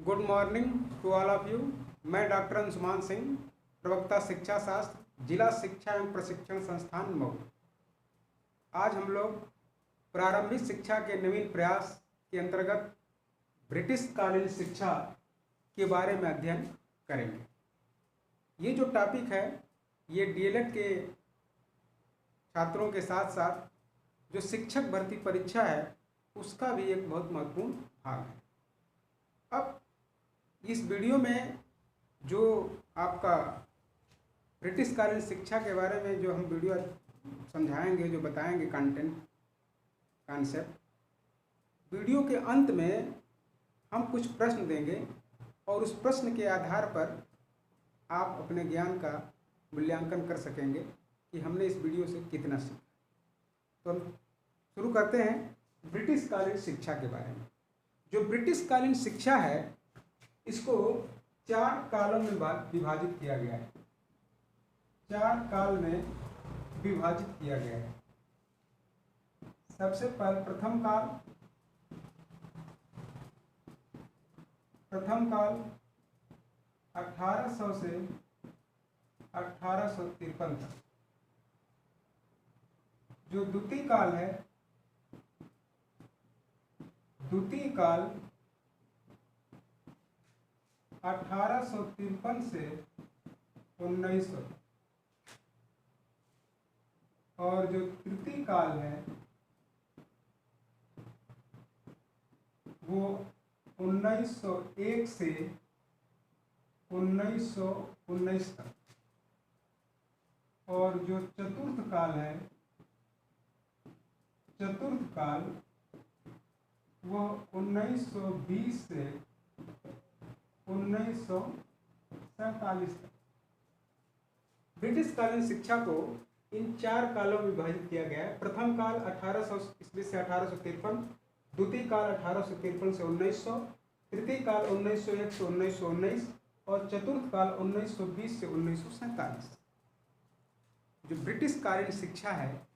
Good morning to all of you. मैं doctor Anshuman Singh, प्रवक्ता शिक्षा शास्त्र, जिला शिक्षा एवं प्रशिक्षण संस्थान मऊ। आज हम लोग प्रारंभिक शिक्षा के नवीन प्रयास के अंतर्गत ब्रिटिश कालीन शिक्षा के बारे में अध्ययन करेंगे। ये जो टॉपिक है ये डीएलएड के छात्रों के साथ साथ जो शिक्षक भर्ती परीक्षा है उसका भी एक बहुत महत्वपूर्ण भाग है। अब इस वीडियो में जो आपका ब्रिटिश कालीन शिक्षा के बारे में जो हम वीडियो समझाएंगे, जो बताएंगे कंटेंट कॉन्सेप्ट, वीडियो के अंत में हम कुछ प्रश्न देंगे और उस प्रश्न के आधार पर आप अपने ज्ञान का मूल्यांकन कर सकेंगे कि हमने इस वीडियो से कितना सीखा। तो हम शुरू करते हैं ब्रिटिश कालीन शिक्षा के बारे में। जो ब्रिटिश कालीन शिक्षा है इसको 4 कालों में विभाजित किया गया है। 4 काल में विभाजित किया गया है। सबसे पहले प्रथम काल 1800 से 1853 तक। जो द्वितीय काल है, द्वितीय काल 1853 से 1900, और जो तृतीय काल है वो 1901 से 1919 तक, और जो चतुर्थ काल है, चतुर्थ काल वो 1920 से 1947 तक। ब्रिटिश कालीन शिक्षा को इन 4 कालों में विभाजित किया गया है। प्रथम काल 1800 ईस्वी से 1853, द्वितीय काल 1853 से 1900, तृतीय काल 1901 से 1919 और चतुर्थ काल 1920 से 1947। जो ब्रिटिश कालीन शिक्षा है,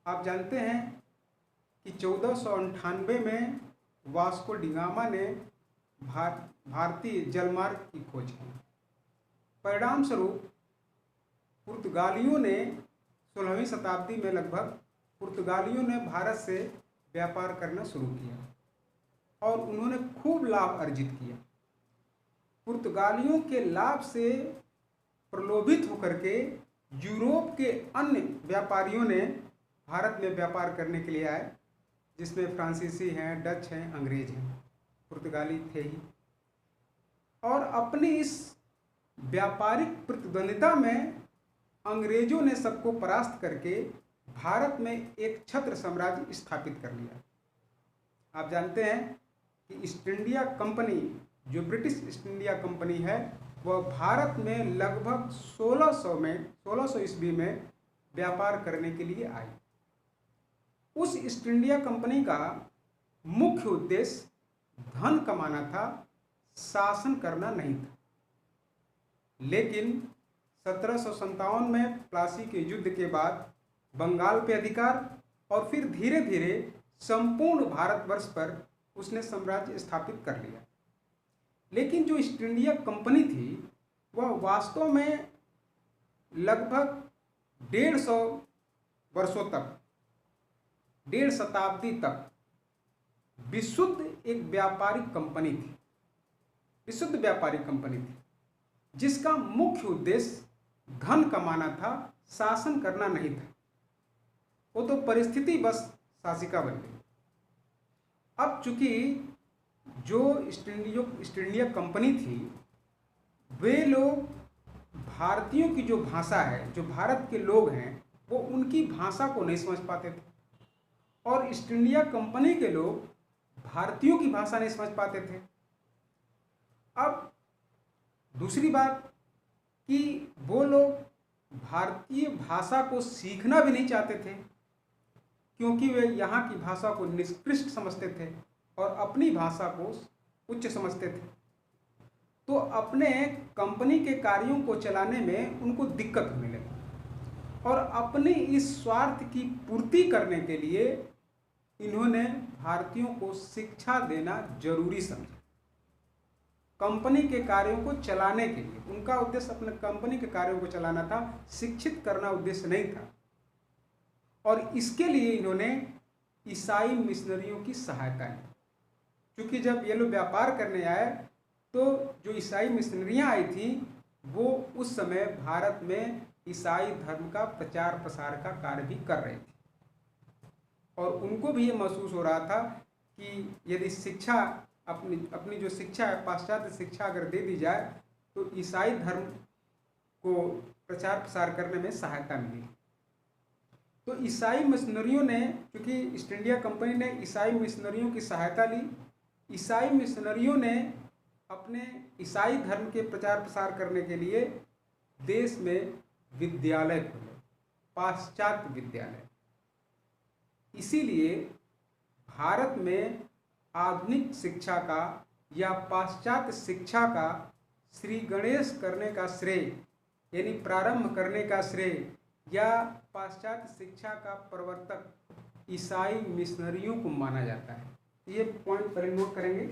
आप जानते हैं कि 1498 में वास्को डिगामा ने भारतीय जलमार्ग की खोज की। परिणाम स्वरूप पुर्तगालियों ने 16वीं शताब्दी में लगभग पुर्तगालियों ने भारत से व्यापार करना शुरू किया और उन्होंने खूब लाभ अर्जित किया। पुर्तगालियों के लाभ से प्रलोभित होकर के यूरोप के अन्य व्यापारियों ने भारत में व्यापार करने के लिए आए, जिसमें फ्रांसीसी हैं, डच हैं, अंग्रेज हैं, पुर्तगाली थे ही। और अपनी इस व्यापारिक प्रतिद्वंदिता में अंग्रेजों ने सबको परास्त करके भारत में एक छत्र साम्राज्य स्थापित कर लिया। आप जानते हैं कि ईस्ट इंडिया कंपनी, जो ब्रिटिश ईस्ट इंडिया कंपनी है, वह भारत में लगभग 1600 ईस्वी में व्यापार करने के लिए आई। उस ईस्ट इंडिया कंपनी का मुख्य उद्देश्य धन कमाना था, शासन करना नहीं था। लेकिन 1757 में प्लासी के युद्ध के बाद बंगाल पे अधिकार और फिर धीरे धीरे संपूर्ण भारतवर्ष पर उसने साम्राज्य स्थापित कर लिया। लेकिन जो ईस्ट इंडिया कंपनी थी वह वास्तव में लगभग 150 वर्षों तक, 1.5 शताब्दी तक विशुद्ध एक व्यापारिक कंपनी थी, विशुद्ध व्यापारिक कंपनी थी, जिसका मुख्य उद्देश्य धन कमाना था, शासन करना नहीं था। वो तो परिस्थिति बस शासिका बन गई। अब चूंकि जो ईस्ट इंडिया कंपनी थी, वे लोग भारतीयों की जो भाषा है, जो भारत के लोग हैं, वो उनकी भाषा को नहीं समझ पाते थे, और ईस्ट इंडिया कंपनी के लोग भारतीयों की भाषा नहीं समझ पाते थे। अब दूसरी बात कि वो लोग भारतीय भाषा को सीखना भी नहीं चाहते थे, क्योंकि वे यहाँ की भाषा को निकृष्ट समझते थे और अपनी भाषा को उच्च समझते थे। तो अपने कंपनी के कार्यों को चलाने में उनको दिक्कत होने लगी, और अपनी इस स्वार्थ की पूर्ति करने के लिए इन्होंने भारतीयों को शिक्षा देना जरूरी समझा। कंपनी के कार्यों को चलाने के लिए, उनका उद्देश्य अपने कंपनी के कार्यों को चलाना था, शिक्षित करना उद्देश्य नहीं था। और इसके लिए इन्होंने ईसाई मिशनरियों की सहायता ली, क्योंकि जब ये लोग व्यापार करने आए तो जो ईसाई मिशनरियाँ आई थी वो उस समय भारत में ईसाई धर्म का प्रचार प्रसार का कार्य भी कर रही थी, और उनको भी ये महसूस हो रहा था कि यदि शिक्षा अपनी जो शिक्षा है, पाश्चात्य शिक्षा अगर दे दी जाए तो ईसाई धर्म को प्रचार प्रसार करने में सहायता मिली। तो ईसाई मिशनरियों ने, क्योंकि ईस्ट इंडिया कंपनी ने ईसाई मिशनरियों की सहायता ली, ईसाई मिशनरियों ने अपने ईसाई धर्म के प्रचार प्रसार करने के लिए देश में विद्यालय खोले, पाश्चात्य विद्यालय। इसीलिए भारत में आधुनिक शिक्षा का या पाश्चात्य शिक्षा का श्री गणेश करने का श्रेय, यानी प्रारंभ करने का श्रेय, या पाश्चात्य शिक्षा का प्रवर्तक ईसाई मिशनरियों को माना जाता है। ये पॉइंट पहले नोट करेंगे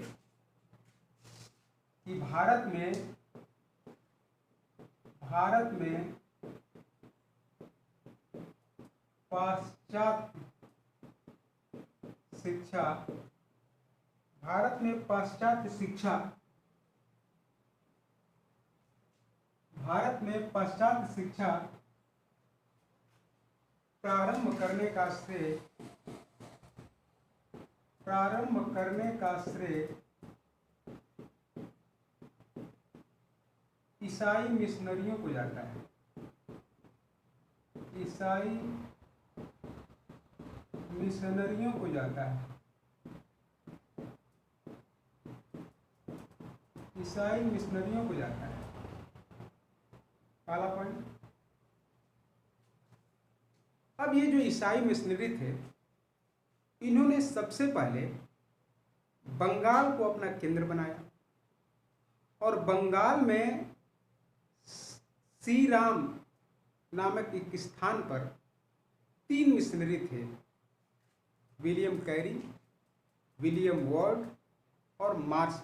कि भारत में पाश्चात्य शिक्षा, भारत में पाश्चात्य शिक्षा, भारत में पाश्चात्य शिक्षा प्रारंभ करने का श्रेय ईसाई मिशनरियों को जाता है। ईसाई मिशनरियों को जाता है। ईसाई मिशनरियों को जाता है। पहला पॉइंट। अब ये जो ईसाई मिशनरी थे, इन्होंने सबसे पहले बंगाल को अपना केंद्र बनाया, और बंगाल में श्रीराम नामक एक स्थान पर 3 मिशनरी थे, विलियम कैरी, विलियम वार्ड और मार्श,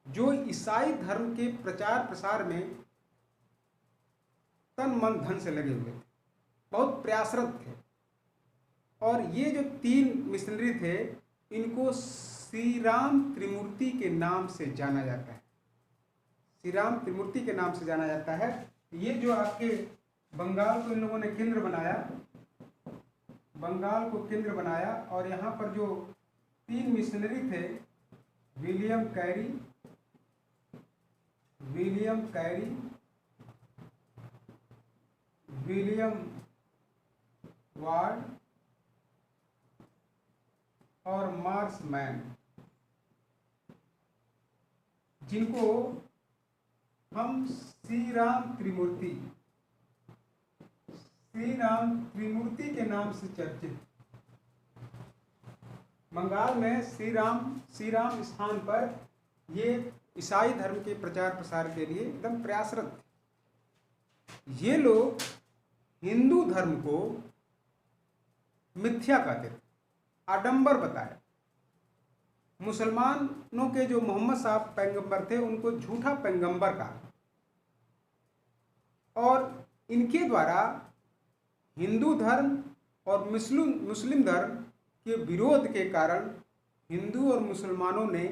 जो ईसाई धर्म के प्रचार प्रसार में तन मन धन से लगे हुए थे, बहुत प्रयासरत थे। और ये जो 3 मिशनरी थे, इनको श्रीराम त्रिमूर्ति के नाम से जाना जाता है। श्रीराम त्रिमूर्ति के नाम से जाना जाता है। ये जो आपके बंगाल को इन लोगों ने केंद्र बनाया, बंगाल को केंद्र बनाया, और यहाँ पर जो 3 मिशनरी थे, विलियम कैरी, विलियम वार्ड और मार्श मैन, जिनको हम श्रीराम त्रिमूर्ति के नाम से चर्चित। बंगाल में श्रीराम स्थान पर ये ईसाई धर्म के प्रचार प्रसार के लिए एकदम प्रयासरत थे। ये लोग हिंदू धर्म को मिथ्या कहते थे, आडंबर बताया। मुसलमानों के जो मोहम्मद साहब पैगंबर थे, उनको झूठा पैगंबर कहा, और इनके द्वारा हिंदू धर्म और मुस्लिम धर्म के विरोध के कारण हिंदू और मुसलमानों ने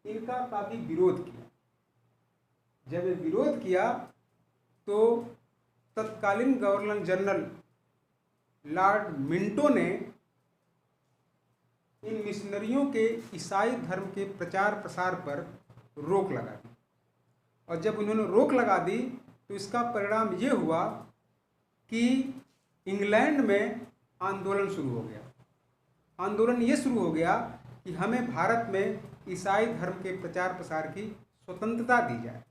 इनका काफ़ी विरोध किया। जब ये विरोध किया तो तत्कालीन गवर्नर जनरल लॉर्ड मिंटो ने इन मिशनरियों के ईसाई धर्म के प्रचार प्रसार पर रोक लगा दी। और जब उन्होंने रोक लगा दी तो इसका परिणाम ये हुआ कि इंग्लैंड में आंदोलन शुरू हो गया। आंदोलन ये शुरू हो गया कि हमें भारत में ईसाई धर्म के प्रचार प्रसार की स्वतंत्रता दी जाए,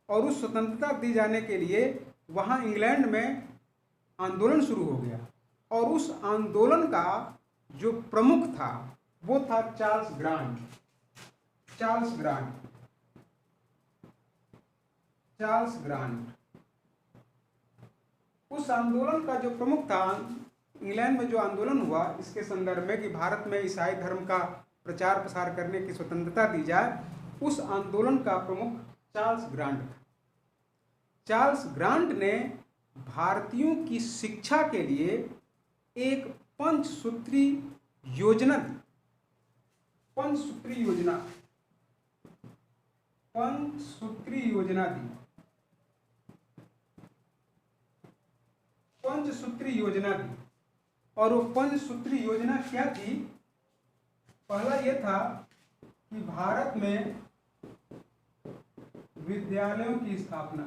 और उस स्वतंत्रता दी जाने के लिए वहाँ इंग्लैंड में आंदोलन शुरू हो गया। और उस आंदोलन का जो प्रमुख था वो था चार्ल्स ग्रांट। उस आंदोलन का जो प्रमुख था, इंग्लैंड में जो आंदोलन हुआ इसके संदर्भ में कि भारत में ईसाई धर्म का प्रचार प्रसार करने की स्वतंत्रता दी जाए, उस आंदोलन का प्रमुख चार्ल्स ग्रांट था। चार्ल्स ग्रांट ने भारतीयों की शिक्षा के लिए एक पंचसूत्री योजना दी। पंचसूत्री योजना दी। और वो पंचसूत्री योजना क्या थी? पहला ये था कि भारत में विद्यालयों की स्थापना।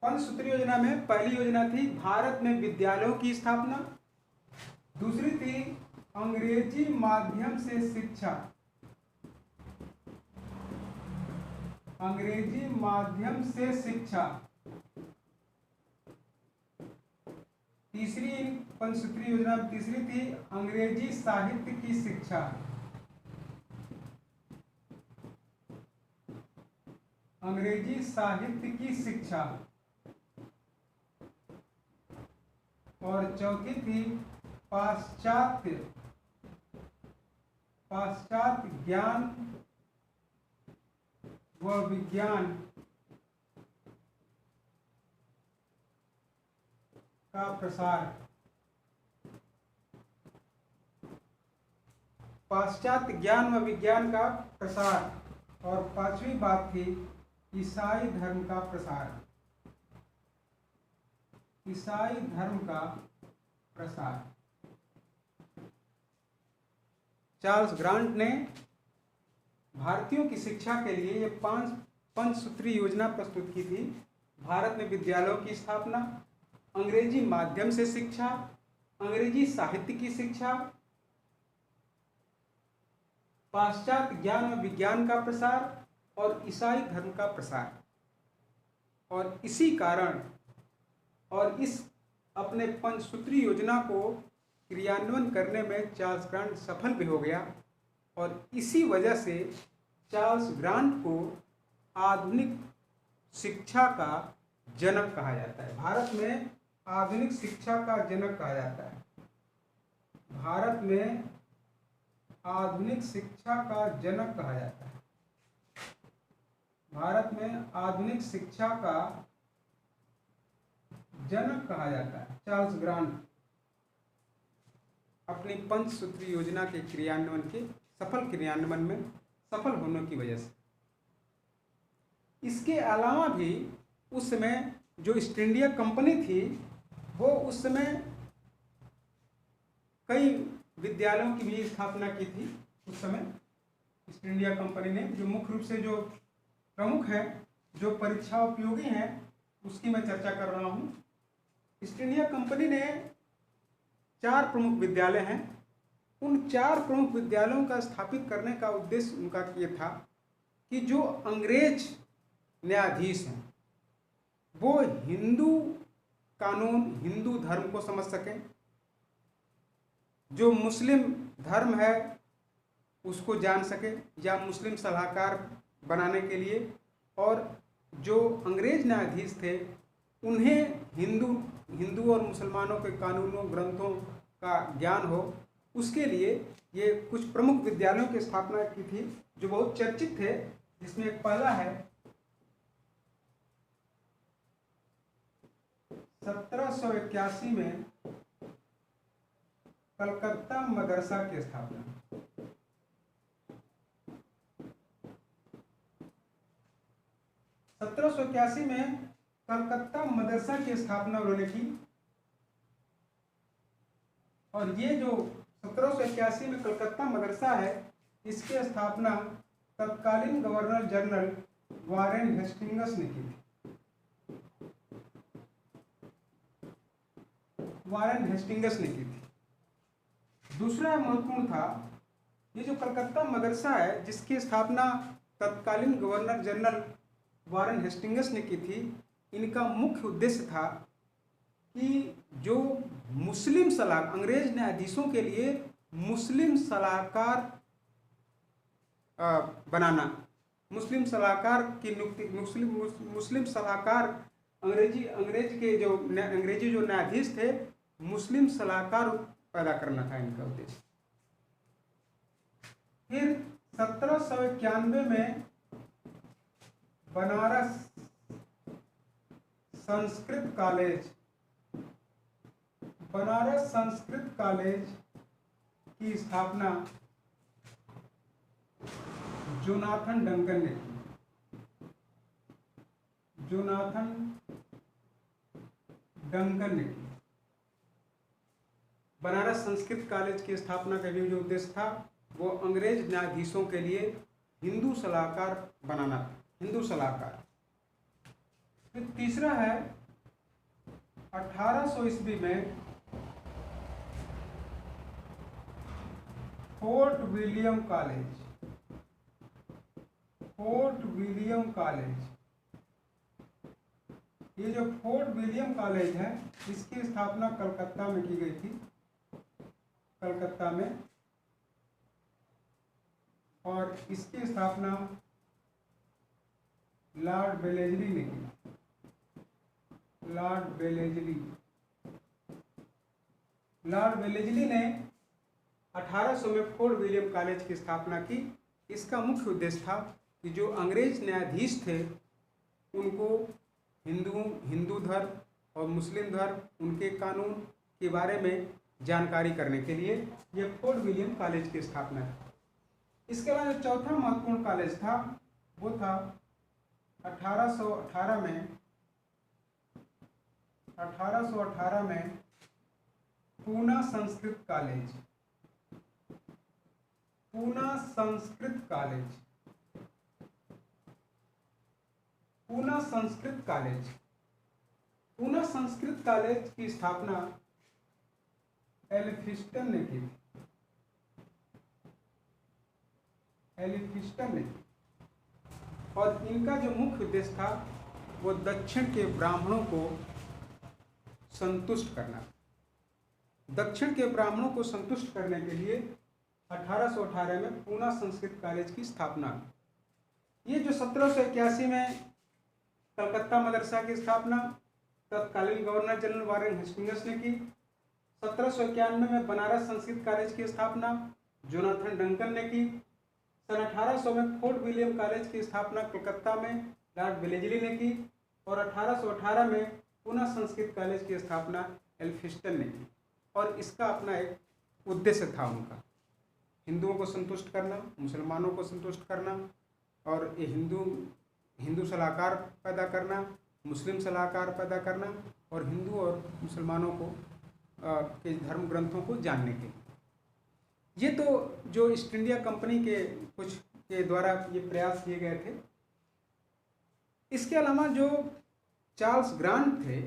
पंचसूत्री योजना में पहली योजना थी भारत में विद्यालयों की स्थापना। दूसरी थी अंग्रेजी माध्यम से शिक्षा। तीसरी पंचसूत्री योजना में तीसरी थी अंग्रेजी साहित्य की शिक्षा। और चौथी थी पाश्चात्य ज्ञान व विज्ञान का प्रसार। पाश्चात्य ज्ञान व विज्ञान का प्रसार। और पांचवी बात थी ईसाई धर्म का प्रसार। चार्ल्स ग्रांट ने भारतीयों की शिक्षा के लिए ये 5 पंचसूत्री योजना प्रस्तुत की थी। भारत में विद्यालयों की स्थापना, अंग्रेजी माध्यम से शिक्षा, अंग्रेजी साहित्य की शिक्षा, पाश्चात्य ज्ञान व विज्ञान का प्रसार और ईसाई धर्म का प्रसार। और इसी कारण और इस अपने पंचसूत्री योजना को क्रियान्वयन करने में चार्ल्स ग्रांट सफल भी हो गया। और इसी वजह से चार्ल्स ग्रांट को आधुनिक शिक्षा का जनक कहा जाता है। भारत में आधुनिक शिक्षा का जनक कहा जाता है। भारत में आधुनिक शिक्षा का जनक कहा जाता है। भारत में आधुनिक शिक्षा का जनक कहा जाता है चार्ल्स ग्रांट अपनी पंचसूत्री योजना के क्रियान्वयन के सफल क्रियान्वयन में सफल होने की वजह से। इसके अलावा भी उस समय जो ईस्ट इंडिया कंपनी थी वो उस समय कई विद्यालयों की भी स्थापना की थी। उस समय ईस्ट इंडिया कंपनी ने जो मुख्य रूप से जो प्रमुख है, जो परीक्षा उपयोगी हैं, उसकी मैं चर्चा कर रहा हूँ। ईस्ट इंडिया कंपनी ने 4 प्रमुख विद्यालय हैं। उन 4 प्रमुख विद्यालयों का स्थापित करने का उद्देश्य उनका ये था कि जो अंग्रेज न्यायाधीश हैं वो हिंदू कानून, हिंदू धर्म को समझ सकें, जो मुस्लिम धर्म है उसको जान सके या मुस्लिम सलाहकार बनाने के लिए, और जो अंग्रेज न्यायाधीश थे उन्हें हिंदू और मुसलमानों के कानूनों ग्रंथों का ज्ञान हो, उसके लिए ये कुछ प्रमुख विद्यालयों की स्थापना की थी जो बहुत चर्चित थे। जिसमें एक पहला है 1781 में कलकत्ता मदरसा की स्थापना। 1781 में कलकत्ता मदरसा की स्थापना उन्होंने की। और ये जो 1781 में कलकत्ता मदरसा है, इसकी स्थापना तत्कालीन गवर्नर जनरल वारेन हेस्टिंग्स ने की थी। दूसरा महत्वपूर्ण था, ये जो कलकत्ता मदरसा है जिसकी स्थापना तत्कालीन गवर्नर जनरल वारेन हेस्टिंग्स ने की थी, इनका मुख्य उद्देश्य था कि जो मुस्लिम अंग्रेज न्यायाधीशों के लिए मुस्लिम सलाहकार बनाना, मुस्लिम सलाहकार की नियुक्ति, मुस्लिम सलाहकार अंग्रेजी जो न्यायाधीश थे, मुस्लिम सलाहकार पैदा करना था इनका उद्देश्य। फिर 1791 में बनारस संस्कृत कॉलेज की स्थापना जोनाथन डंकन ने की। बनारस संस्कृत कॉलेज की स्थापना का भी जो उद्देश्य था वो अंग्रेज न्यायाधीशों के लिए हिंदू सलाहकार बनाना था, हिंदू सलाहकार। फिर तीसरा है 1800 ईस्वी में फोर्ट विलियम कॉलेज। ये जो फोर्ट विलियम कॉलेज है इसकी स्थापना कलकत्ता में की गई थी, कलकत्ता में, और इसकी स्थापना लॉर्ड वेलेस्ली ने की। लॉर्ड वेलेस्ली ने 1800 में फोर्ट विलियम कॉलेज की स्थापना की। इसका मुख्य उद्देश्य था कि जो अंग्रेज न्यायाधीश थे उनको हिंदू धर्म और मुस्लिम धर्म, उनके कानून के बारे में जानकारी करने के लिए ये फोर्ट विलियम कॉलेज की स्थापना है। इसके अलावा जो चौथा महत्वपूर्ण कॉलेज था वो था 1818 में पूना संस्कृत कॉलेज की स्थापना एल्फिस्टन ने की। और इनका जो मुख्य उद्देश्य था वो दक्षिण के ब्राह्मणों को संतुष्ट करना। दक्षिण के ब्राह्मणों को संतुष्ट करने के लिए 1818 में पूना संस्कृत कॉलेज की स्थापना। ये जो 1781 में कलकत्ता मदरसा की स्थापना तत्कालीन गवर्नर जनरल वारेन हेस्टिंग्स ने की। 1791 में बनारस संस्कृत कॉलेज की स्थापना जोनाथन डंकन ने की। सन 1800 में फोर्ट विलियम कॉलेज की स्थापना कलकत्ता में लॉर्ड वेलेस्ली ने की। और 1818 में पूना संस्कृत कॉलेज की स्थापना एल्फिस्टन ने की। और इसका अपना एक उद्देश्य था उनका, हिंदुओं को संतुष्ट करना, मुसलमानों को संतुष्ट करना, और ये हिंदू सलाहकार पैदा करना, मुस्लिम सलाहकार पैदा करना, और हिंदू और मुसलमानों को के धर्म ग्रंथों को जानने के लिए। ये तो जो ईस्ट इंडिया कंपनी के कुछ के द्वारा ये प्रयास किए गए थे। इसके अलावा जो चार्ल्स ग्रांट थे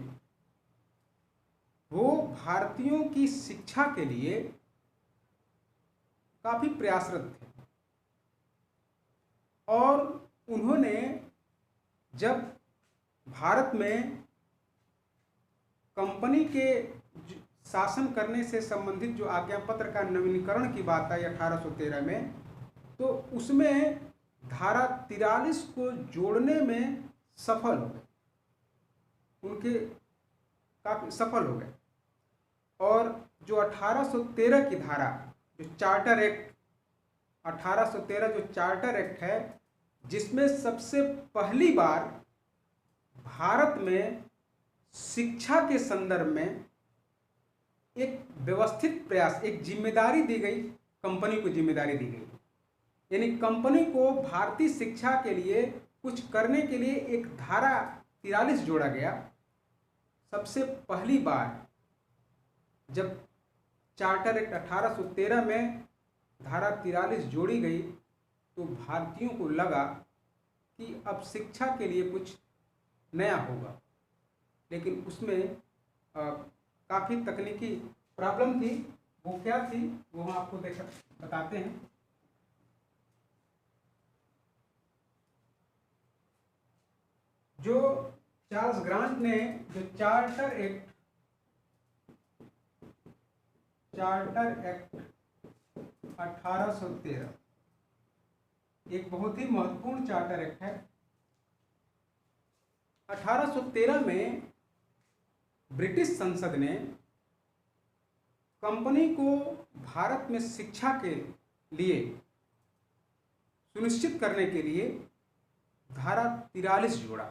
वो भारतीयों की शिक्षा के लिए काफी प्रयासरत थे, और उन्होंने जब भारत में कंपनी के शासन करने से संबंधित जो आज्ञा पत्र का नवीनीकरण की बात आई 1813 में, तो उसमें धारा 43 को जोड़ने में सफल हो गए, उनके काफी सफल हो गए। और जो 1813 की धारा, जो चार्टर एक्ट 1813 जो चार्टर एक्ट है, जिसमें सबसे पहली बार भारत में शिक्षा के संदर्भ में एक व्यवस्थित प्रयास, एक जिम्मेदारी दी गई, कंपनी को जिम्मेदारी दी गई। यानी कंपनी को भारतीय शिक्षा के लिए कुछ करने के लिए एक धारा 43 जोड़ा गया। सबसे पहली बार जब चार्टर एक्ट 1813 में धारा 43 जोड़ी गई तो भारतीयों को लगा कि अब शिक्षा के लिए कुछ नया होगा, लेकिन उसमें काफ़ी तकनीकी प्रॉब्लम थी। वो क्या थी वो हम आपको बताते हैं। जो चार्ल्स ग्रांट ने जो चार्टर एक्ट 1813 एक बहुत ही महत्वपूर्ण चार्टर एक्ट है। 1813 में ब्रिटिश संसद ने कंपनी को भारत में शिक्षा के लिए सुनिश्चित करने के लिए धारा 43 जोड़ा,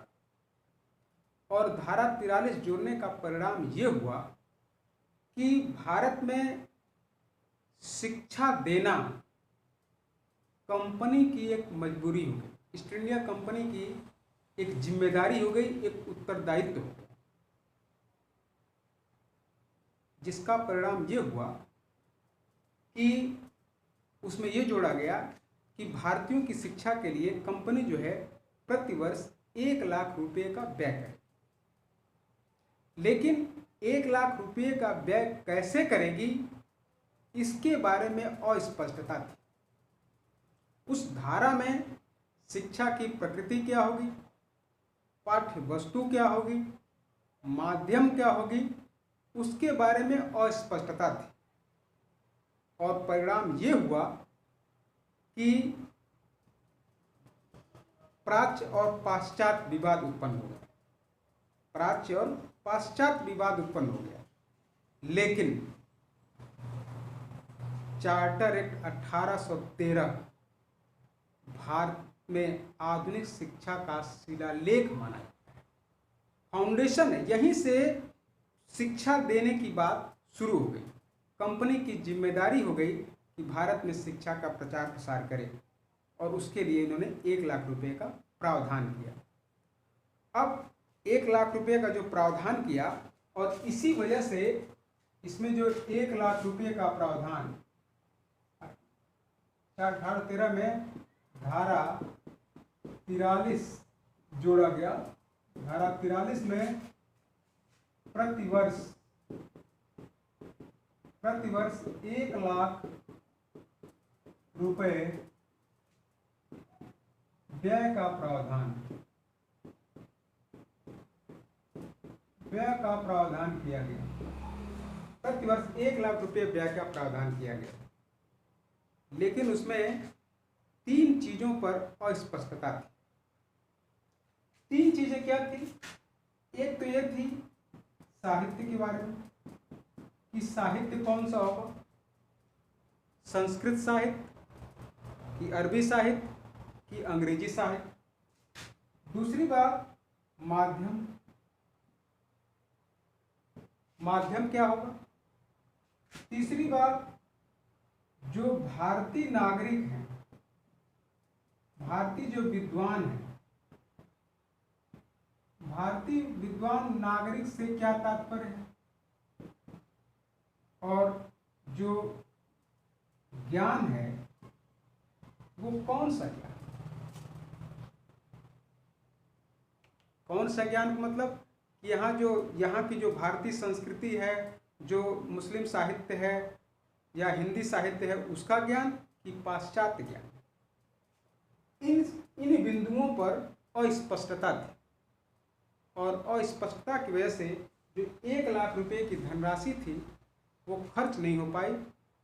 और धारा 43 जोड़ने का परिणाम ये हुआ कि भारत में शिक्षा देना कंपनी की एक मजबूरी हो गई, ईस्ट इंडिया कंपनी की एक जिम्मेदारी हो गई, एक उत्तरदायित्व हो गया, जिसका परिणाम ये हुआ कि उसमें ये जोड़ा गया कि भारतीयों की शिक्षा के लिए कंपनी जो है प्रतिवर्ष 1 लाख रुपए का व्यय करे। लेकिन 1 लाख रुपए का व्यय कैसे करेगी, इसके बारे में अस्पष्टता थी। उस धारा में शिक्षा की प्रकृति क्या होगी, पाठ्य वस्तु क्या होगी, माध्यम क्या होगी, उसके बारे में अस्पष्टता थी, और परिणाम ये हुआ कि प्राच्य और पाश्चात्य विवाद उत्पन्न हो गया। प्राच्य और पाश्चात्य विवाद उत्पन्न हो गया। लेकिन चार्टर एक्ट 1813 भारत में आधुनिक शिक्षा का शिलालेख माना जाता है, फाउंडेशन है। यहीं से शिक्षा देने की बात शुरू हो गई। कंपनी की जिम्मेदारी हो गई कि भारत में शिक्षा का प्रचार प्रसार करे, और उसके लिए इन्होंने 1 लाख रुपए का प्रावधान किया। अब 1 लाख रुपए का जो प्रावधान किया, और इसी वजह से इसमें जो 1 लाख रुपए का प्रावधान 1813 में धारा 43 जोड़ा गया। धारा 43 में प्रतिवर्ष 1 लाख रुपए व्यय का प्रावधान किया गया। प्रतिवर्ष 1 लाख रुपए व्यय का प्रावधान किया गया। लेकिन उसमें 3 चीजों पर अस्पष्टता थी। 3 चीजें क्या थी? एक तो ये थी साहित्य के बारे में, कि साहित्य कौन सा होगा, संस्कृत साहित्य कि अरबी साहित्य कि अंग्रेजी साहित्य। दूसरी बात माध्यम क्या होगा। तीसरी बात, जो भारतीय नागरिक हैं, भारतीय जो विद्वान हैं, भारतीय विद्वान नागरिक से क्या तात्पर्य है, और जो ज्ञान है वो कौन सा ज्ञान, कौन सा ज्ञान का मतलब कि यहाँ की जो भारतीय संस्कृति है, जो मुस्लिम साहित्य है या हिंदी साहित्य है, उसका ज्ञान कि पाश्चात्य ज्ञान। इन बिंदुओं पर अस्पष्टता थी, और अस्पष्टता की वजह से जो 1 लाख रुपए की धनराशि थी वो खर्च नहीं हो पाई,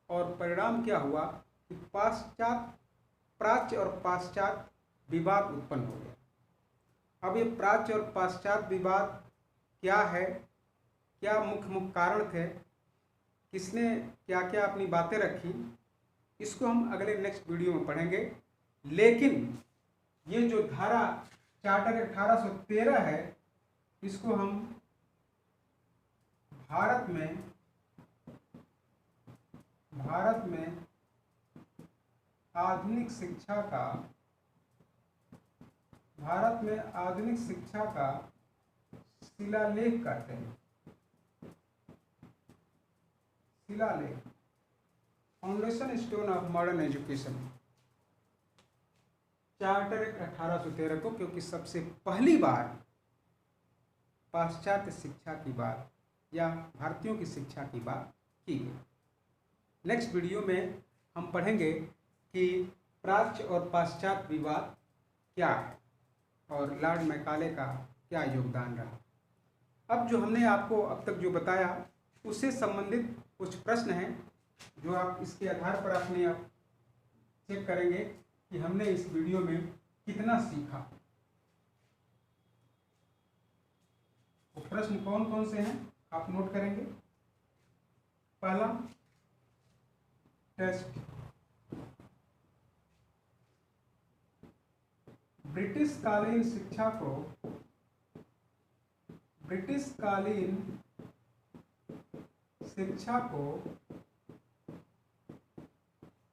और परिणाम क्या हुआ कि प्राच्य और पाश्चात्य विवाद उत्पन्न हो गया। अब ये प्राच्य और पाश्चात्य विवाद क्या है, क्या मुख्य कारण थे, किसने क्या क्या अपनी बातें रखी, इसको हम अगले नेक्स्ट वीडियो में पढ़ेंगे। लेकिन ये जो धारा चार्टर 1813 है, इसको हम भारत में आधुनिक शिक्षा का शिलालेख कहते हैं। शिलालेख, foundation stone of modern education, charter act 1813 को, क्योंकि सबसे पहली बार पाश्चात्य शिक्षा की बात या भारतीयों की शिक्षा की बात की गई। नेक्स्ट वीडियो में हम पढ़ेंगे कि प्राच्य और पाश्चात्य विवाद क्या है और लॉर्ड मैकाले का क्या योगदान रहा। अब जो हमने आपको अब तक जो बताया उससे संबंधित कुछ प्रश्न हैं जो आप इसके आधार पर अपने आप चेक करेंगे कि हमने इस वीडियो में कितना सीखा। प्रश्न कौन कौन से हैं आप नोट करेंगे। पहला, टेस्ट, ब्रिटिशकालीन शिक्षा को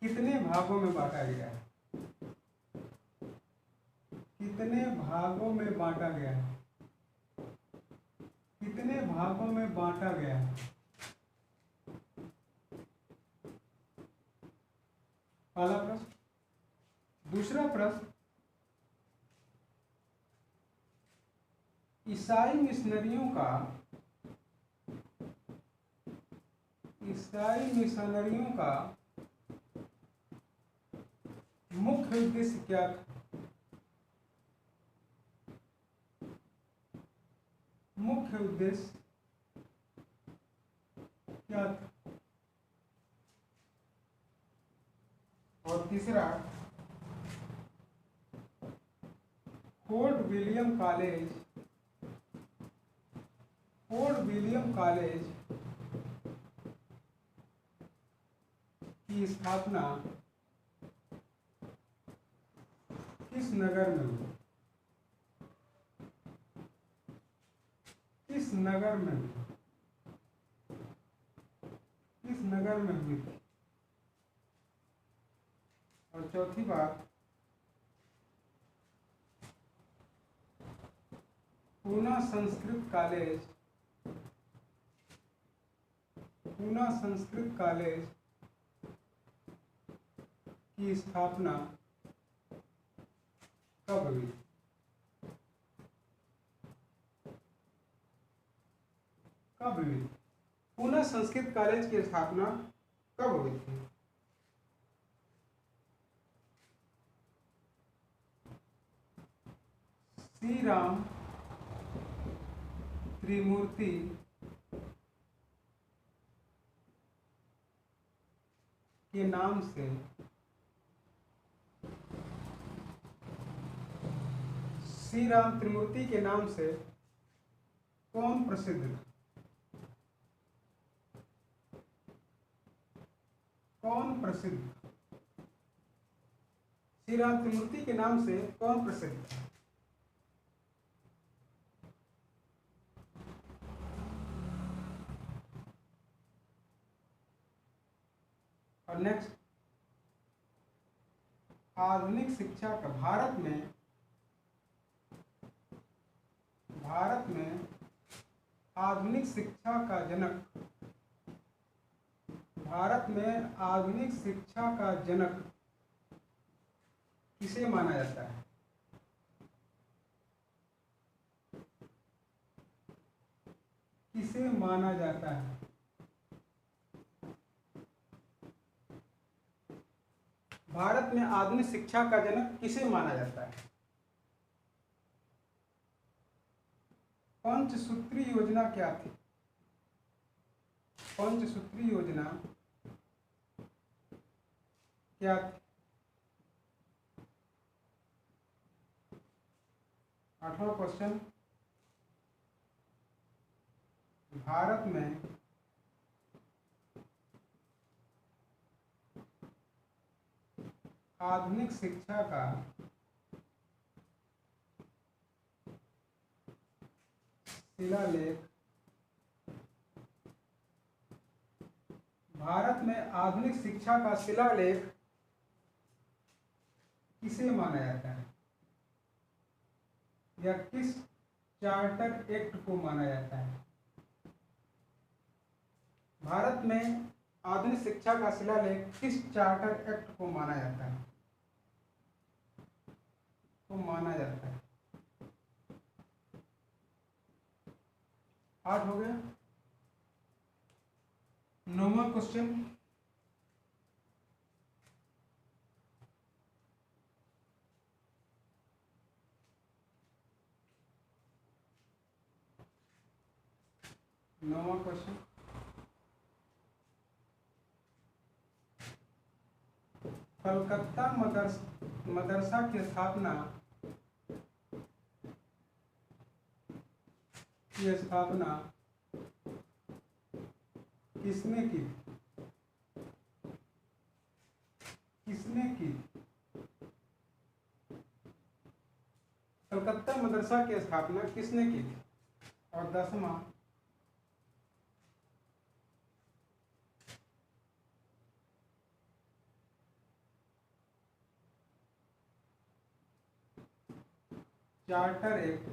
कितने भागों में बांटा गया है? कितने भागों में बांटा गया है? कितने भागों में बांटा गया है? पहला प्रश्न। दूसरा प्रश्न, ईसाई मिशनरियों का मुख्य उद्देश्य क्या था? मुख्य उद्देश्य क्या था? और तीसरा, फोर्ट विलियम कॉलेज की स्थापना किस नगर में हुई? किस नगर में हुई थी? और चौथी बात, पूना संस्कृत कॉलेज की स्थापना कब हुई? पूना संस्कृत कॉलेज की स्थापना कब हुई थी? श्री राम त्रिमूर्ति के नाम से कौन प्रसिद्ध था? श्री राम त्रिमूर्ति के नाम से कौन प्रसिद्ध था? और नेक्स्ट, आधुनिक शिक्षा का भारत में आधुनिक शिक्षा का जनक किसे माना जाता है? किसे माना जाता है? भारत में आधुनिक शिक्षा का जनक किसे माना जाता है? पंचसूत्री योजना क्या थी? पंचसूत्री योजना क्या थी? 8वां क्वेश्चन, भारत में आधुनिक शिक्षा का शिलालेख किसे माना जाता है या किस चार्टर एक्ट को माना जाता है? भारत में आधुनिक शिक्षा का शिलालेख किस चार्टर एक्ट को माना जाता है? है 8 हो गया। 9वां क्वेश्चन, कलकत्ता मदरसा की स्थापना की स्थापना किसने की? किसने की? कलकत्ता मदरसा की स्थापना किसने की थी? और 10वां, चार्टर एक्ट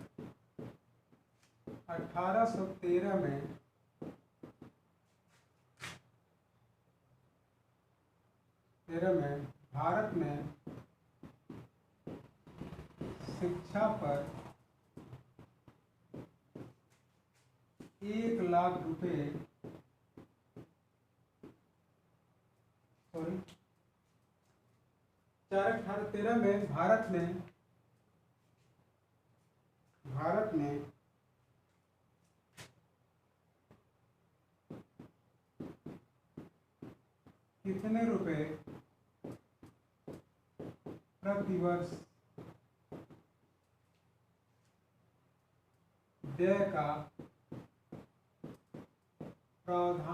1813 में भारत में शिक्षा पर 1 लाख रुपए, सॉरी, 4/18/13 में भारत में कितने रुपए प्रतिवर्ष व्यय का प्रावधान